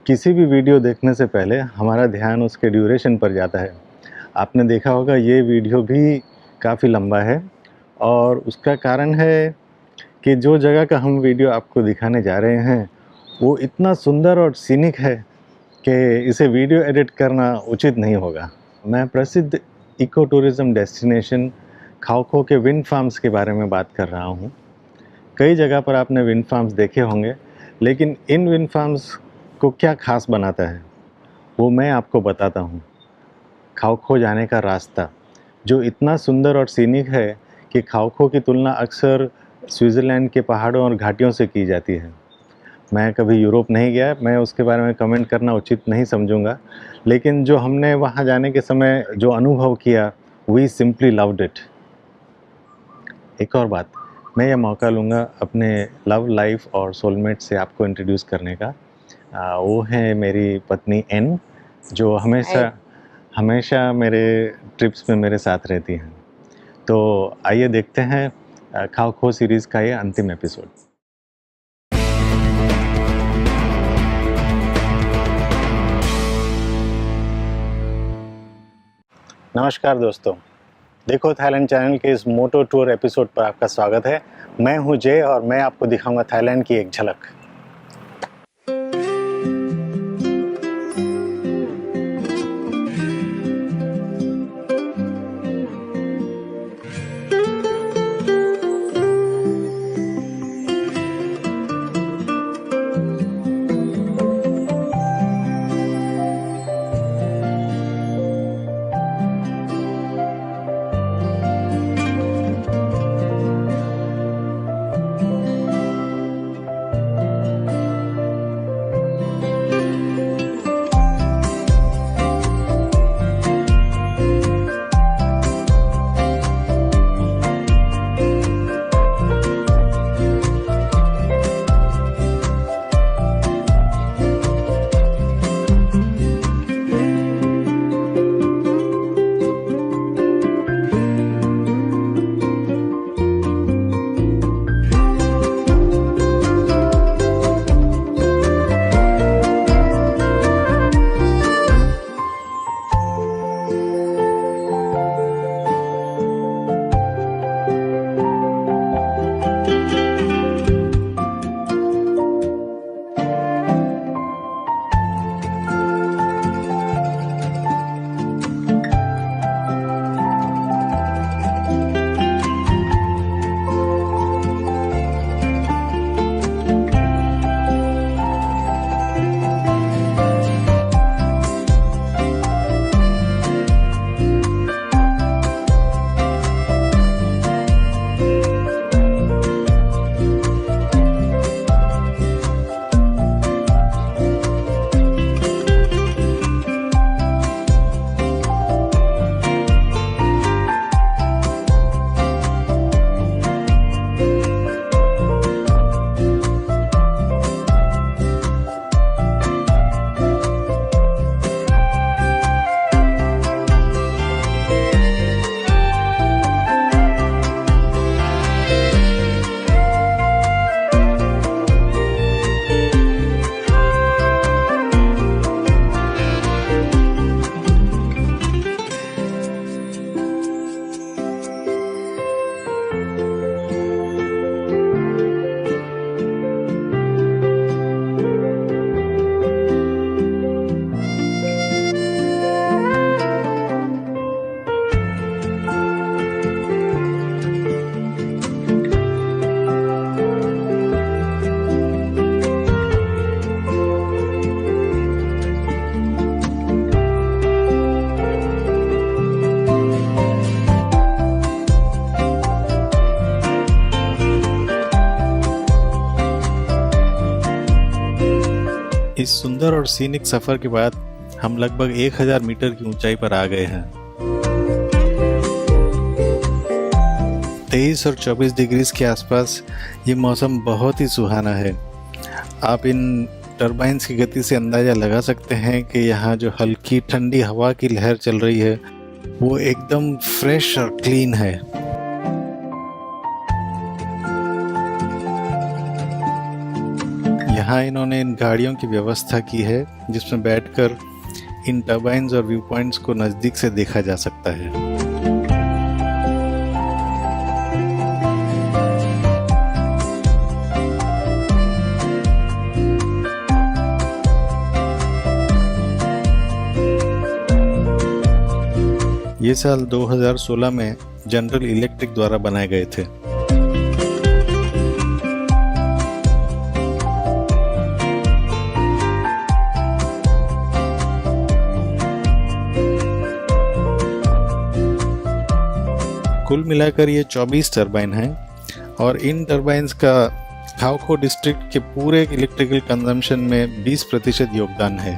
किसी भी वीडियो देखने से पहले हमारा ध्यान उसके ड्यूरेशन पर जाता है। आपने देखा होगा ये वीडियो भी काफ़ी लंबा है और उसका कारण है कि जो जगह का हम वीडियो आपको दिखाने जा रहे हैं, वो इतना सुंदर और सीनिक है कि इसे वीडियो एडिट करना उचित नहीं होगा। मैं प्रसिद्ध इको टूरिज़्म डेस्टिनेशन खाओ खो के विंड फार्म्स के बारे में बात कर रहा हूँ। कई जगह पर आपने विंड फार्म्स देखे होंगे, लेकिन इन विंड फार्म्स को क्या ख़ास बनाता है, वो मैं आपको बताता हूँ। खाओ खो जाने का रास्ता, जो इतना सुंदर और सीनिक है कि खाओ खो की तुलना अक्सर स्विट्ज़रलैंड के पहाड़ों और घाटियों से की जाती है। मैं कभी यूरोप नहीं गया, मैं उसके बारे में कमेंट करना उचित नहीं समझूंगा, लेकिन जो हमने वहाँ जाने के समय जो अनुभव किया, वी सिंपली लव्ड इट। एक और बात, मैं यह मौका लूँगा अपने लव लाइफ और सोलमेट से आपको इंट्रोड्यूस करने का। वो है मेरी पत्नी एन, जो हमेशा हमेशा मेरे ट्रिप्स में मेरे साथ रहती हैं। तो आइए देखते हैं खाओ खो सीरीज़ का ये अंतिम एपिसोड। नमस्कार दोस्तों, देखो थाईलैंड चैनल के इस मोटो टूर एपिसोड पर आपका स्वागत है। मैं हूं जय और मैं आपको दिखाऊंगा थाईलैंड की एक झलक। इस सुंदर और सीनिक सफ़र के बाद हम लगभग 1000 मीटर की ऊंचाई पर आ गए हैं। 23 और 24 डिग्री के आसपास ये मौसम बहुत ही सुहाना है। आप इन टरबाइन्स की गति से अंदाज़ा लगा सकते हैं कि यहाँ जो हल्की ठंडी हवा की लहर चल रही है वो एकदम फ्रेश और क्लीन है। यहाँ इन्होंने इन गाड़ियों की व्यवस्था की है जिसमें बैठकर इन टर्बाइन्स और व्यू पॉइंट्स को नज़दीक से देखा जा सकता है। ये साल 2016 में जनरल इलेक्ट्रिक द्वारा बनाए गए थे। कुल मिलाकर ये 24 टरबाइन हैं और इन टरबाइन्स का खाओ खो डिस्ट्रिक्ट के पूरे इलेक्ट्रिकल कंजम्पशन में 20% योगदान है।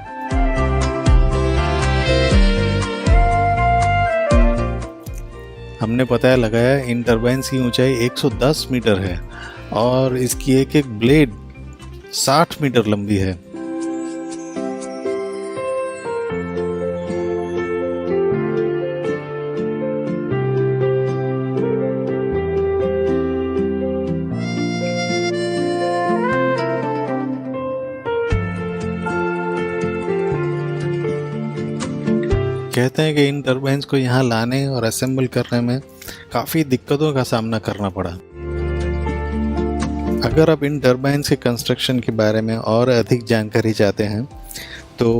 हमने पता लगाया इन टरबाइन्स की ऊंचाई 110 मीटर है और इसकी एक एक ब्लेड 60 मीटर लंबी है। कहते हैं कि इन टरबाइन्स को यहाँ लाने और असेंबल करने में काफ़ी दिक्कतों का सामना करना पड़ा। अगर आप इन टरबाइन्स के कंस्ट्रक्शन के बारे में और अधिक जानकारी चाहते हैं तो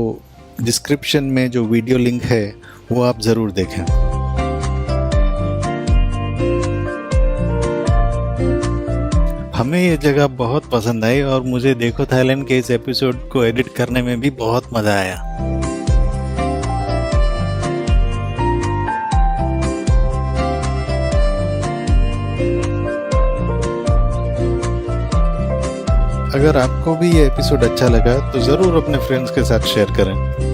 डिस्क्रिप्शन में जो वीडियो लिंक है वो आप ज़रूर देखें। हमें ये जगह बहुत पसंद आई और मुझे देखो थाईलैंड के इस एपिसोड को एडिट करने में भी बहुत मज़ा आया। अगर आपको भी ये एपिसोड अच्छा लगा तो ज़रूर अपने फ्रेंड्स के साथ शेयर करें।